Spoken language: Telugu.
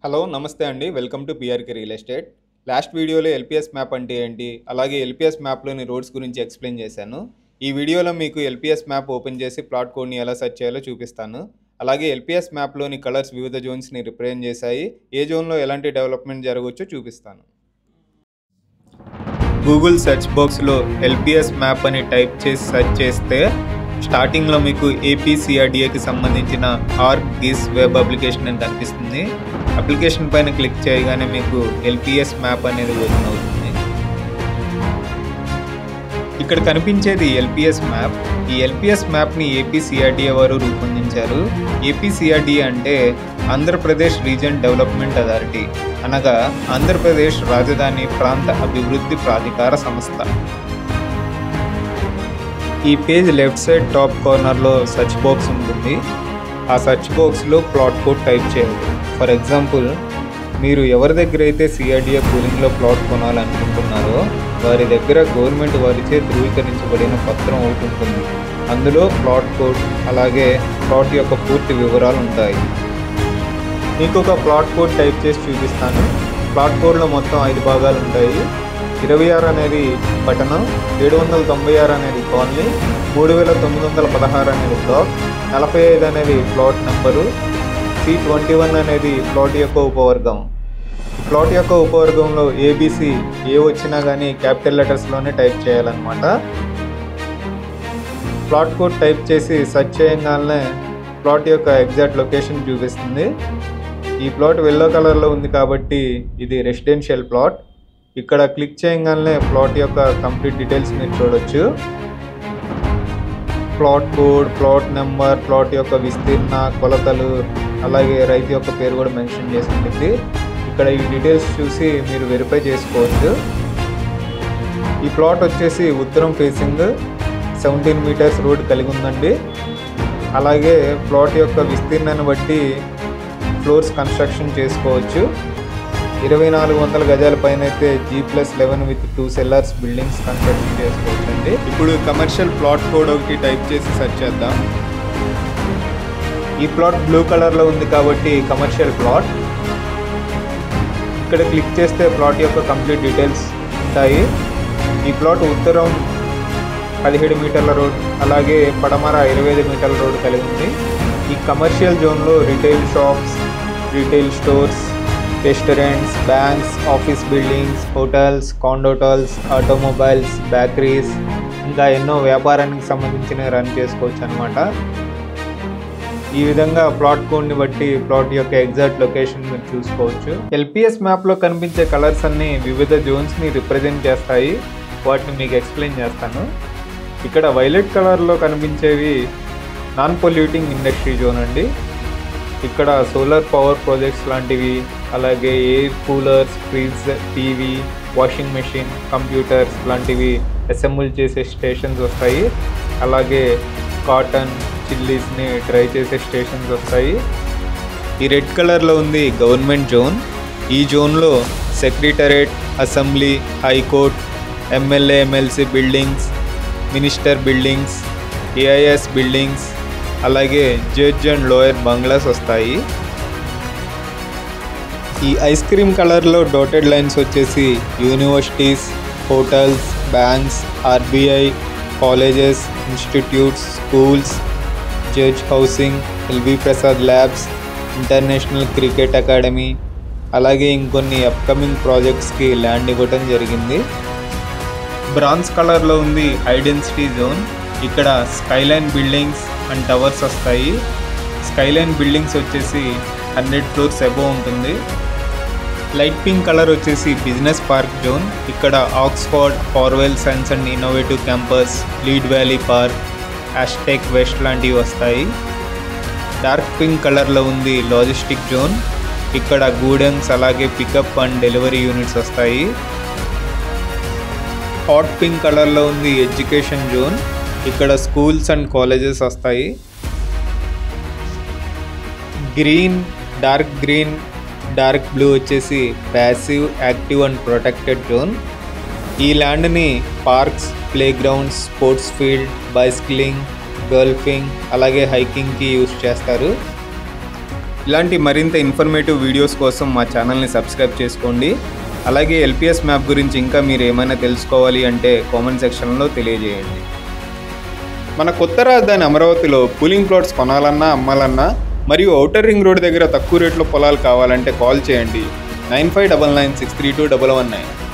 హలో నమస్తే అండి welcome to PRK real estate. Last వీడియోలో ఎల్పిఎస్ మ్యాప్ అంటే ఏంటి, అలాగే ఎల్పిఎస్ మ్యాప్లోని రోడ్స్ గురించి ఎక్స్ప్లెయిన్ చేశాను. ఈ వీడియోలో మీకు ఎల్పిఎస్ మ్యాప్ ఓపెన్ చేసి ప్లాట్ కోడ్ని ఎలా సెర్చ్ చేయాలో చూపిస్తాను. అలాగే ఎల్పిఎస్ మ్యాప్లోని కలర్స్ వివిధ జోన్స్ని రిప్రజెంట్ చేశాయి. ఏ జోన్లో ఎలాంటి డెవలప్మెంట్ జరగవచ్చో చూపిస్తాను. గూగుల్ సెర్చ్ బాక్స్లో ఎల్పిఎస్ మ్యాప్ అని టైప్ చేసి సెర్చ్ చేస్తే స్టార్టింగ్లో మీకు ఏపీసీఆర్డీఏకి సంబంధించిన ఆర్గ్గిస్ వెబ్ అప్లికేషన్ అని కనిపిస్తుంది. అప్లికేషన్ పైన క్లిక్ చేయగానే మీకు ఎల్పిఎస్ మ్యాప్ అనేది ఓపెన్ అవుతుంది. ఇక్కడ కనిపించేది ఎల్పిఎస్ మ్యాప్. ఈ ఎల్పిఎస్ మ్యాప్ని ఏపీసీఆర్డీఏ వారు రూపొందించారు. ఏపీసీఆర్డీఏ అంటే ఆంధ్రప్రదేశ్ రీజన్ డెవలప్మెంట్ అథారిటీ, అనగా ఆంధ్రప్రదేశ్ రాజధాని ప్రాంత అభివృద్ధి ప్రాధికార సంస్థ. ఈ పేజ్ లెఫ్ట్ సైడ్ టాప్ కార్నర్లో సెర్చ్ బాక్స్ ఉంటుంది. ఆ సెర్చ్ బాక్స్లో ప్లాట్ కోడ్ టైప్ చేయాలి. ఫర్ ఎగ్జాంపుల్, మీరు ఎవరి దగ్గర అయితే సిఆర్డీఏ కూలింగ్లో ప్లాట్ కొనాలనుకుంటున్నారో వారి దగ్గర గవర్నమెంట్ వారిచే ధృవీకరించబడిన పత్రం ఒకటి ఉంటుంది. అందులో ప్లాట్ కోడ్ అలాగే ప్లాట్ యొక్క పూర్తి వివరాలు ఉంటాయి. మీకు ఒక ప్లాట్ కోడ్ టైప్ చేసి చూపిస్తాను. ప్లాట్ కోడ్లో మొత్తం 5 భాగాలు ఉంటాయి. 26 అనేది పట్టణం, 796 అనేది కాలనీ, 3916 అనేది బ్లాక్, 45 అనేది ప్లాట్ నెంబరు, C21 అనేది ప్లాట్ యొక్క ఉపవర్గం. ప్లాట్ యొక్క ఉపవర్గంలో ఏబిసి ఏ వచ్చినా కానీ క్యాపిటల్ లెటర్స్లోనే టైప్ చేయాలన్నమాట. ప్లాట్ కోడ్ టైప్ చేసి సెర్చ్ చేయగానే ప్లాట్ యొక్క ఎగ్జాక్ట్ లొకేషన్ చూపిస్తుంది. ఈ ప్లాట్ ఎల్లో కలర్లో ఉంది కాబట్టి ఇది రెసిడెన్షియల్ ప్లాట్. ఇక్కడ క్లిక్ చేయగానే ప్లాట్ యొక్క కంప్లీట్ డీటెయిల్స్ మీరు చూడొచ్చు. Plot code, plot number, plot యొక్క విస్తీర్ణ, కొలతలు, అలాగే రైతు యొక్క పేరు కూడా మెన్షన్ చేసి ఉంటుంది. ఇక్కడ ఈ డీటెయిల్స్ చూసి మీరు వెరిఫై చేసుకోవచ్చు. ఈ ప్లాట్ వచ్చేసి ఉత్తరం ఫేసింగ్ 17 మీటర్స్ రోడ్ కలిగి ఉందండి. అలాగే ప్లాట్ యొక్క విస్తీర్ణాన్ని బట్టి ఫ్లోర్స్ కన్స్ట్రక్షన్ చేసుకోవచ్చు. 2400 గజాల పైన అయితే G+11 with 2 sellers buildings construction చేసుకోవచ్చు అండి. ఇప్పుడు కమర్షియల్ ప్లాట్ కోడ్ ఒకటి టైప్ చేసి సెర్చ్ చేద్దాం. ఈ ప్లాట్ బ్లూ కలర్లో ఉంది కాబట్టి కమర్షియల్ ప్లాట్. ఇక్కడ క్లిక్ చేస్తే ప్లాట్ యొక్క కంప్లీట్ డీటెయిల్స్ ఉంటాయి. ఈ ప్లాట్ ఉత్తరం 17 మీటర్ల రోడ్ అలాగే పడమర 25 మీటర్ల రోడ్ కలిగి ఉంది. ఈ కమర్షియల్ జోన్లో retail shops, retail stores, restaurants, banks, office buildings, hotels, condotels, automobiles, bakeries, ఇంకా ఎన్నో వ్యాపారానికి సంబంధించిన రన్ చేసుకోవచ్చు అనమాట. ఈ విధంగా ప్లాట్ కోడ్ని బట్టి ప్లాట్ యొక్క ఎగ్జాక్ట్ లొకేషన్ మీరు చూసుకోవచ్చు. ఎల్పిఎస్ మ్యాప్లో కనిపించే కలర్స్ అన్నీ వివిధ జోన్స్ని రిప్రజెంట్ చేస్తాయి. వాటిని మీకు ఎక్స్ప్లెయిన్ చేస్తాను. ఇక్కడ వైలెట్ కలర్లో కనిపించేవి నాన్ పొల్యూటింగ్ ఇండస్ట్రీ జోన్ అండి. ఇక్కడ సోలార్ పవర్ ప్రాజెక్ట్స్ లాంటివి, అలాగే air coolers, fridge, TV, washing machine, computers లాంటివి అసెంబుల్ చేసే స్టేషన్స్ వస్తాయి. అలాగే కాటన్, చిల్లీస్ని డ్రై చేసే స్టేషన్స్ వస్తాయి. ఈ రెడ్ కలర్లో ఉంది గవర్నమెంట్ జోన్. ఈ జోన్లో secretariat, assembly, high court, MLA, MLC buildings, minister buildings, AIS buildings, అలాగే జడ్జ్ అండ్ లోయర్ బంగ్లాస్ వస్తాయి. ఈ ఐస్ క్రీమ్ కలర్లో డోటెడ్ లైన్స్ వచ్చేసి universities, hotels, banks, RBI, colleges, institutes, schools, judge housing, L V Prasad labs, international cricket academy, అలాగే ఇంకొన్ని అప్కమింగ్ ప్రాజెక్ట్స్కి ల్యాండ్ ఇవ్వడం జరిగింది. బ్రాంజ్ కలర్లో ఉంది హై డెన్సిటీ జోన్. ఇక్కడ స్కైలైన్ బిల్డింగ్స్ అండ్ టవర్స్ వస్తాయి. స్కైలైన్ బిల్డింగ్స్ వచ్చేసి 100 ఫ్లోర్స్ అబోవ్ ఉంటుంది. లైట్ పింక్ కలర్ వచ్చేసి బిజినెస్ పార్క్ జోన్. ఇక్కడ Oxford, Harwell science and innovative campus, Lee Valley park, హ్యాష్టెక్ వెస్ట్ లాంటివి వస్తాయి. డార్క్ పింక్ కలర్లో ఉంది లాజిస్టిక్ జోన్. ఇక్కడ గూడెన్స్ అలాగే పికప్ అండ్ డెలివరీ యూనిట్స్ వస్తాయి. హాట్ పింక్ కలర్లో ఉంది ఎడ్యుకేషన్ జోన్. ఇక్కడ స్కూల్స్ అండ్ కాలేజెస్ వస్తాయి. గ్రీన్, డార్క్ బ్లూ వచ్చేసి passive, active and protected zone. ఈ ల్యాండ్ని parks, play grounds, sports field, bicycling, golfing అలాగే హైకింగ్కి యూజ్ చేస్తారు. ఇలాంటి మరింత ఇన్ఫర్మేటివ్ వీడియోస్ కోసం మా ఛానల్ని సబ్స్క్రైబ్ చేసుకోండి. అలాగే ఎల్పిఎస్ మ్యాప్ గురించి ఇంకా మీరు ఏమైనా తెలుసుకోవాలి అంటే కామెంట్ సెక్షన్లో తెలియజేయండి. మన కొత్త రాజధాని అమరావతిలో పూలింగ్ ప్లాట్స్ కొనాలన్నా అమ్మాలన్నా మరియు ఔటర్ రింగ్ రోడ్ దగ్గర తక్కువ రేట్లో పొలాలు కావాలంటే కాల్ చేయండి 9599632119.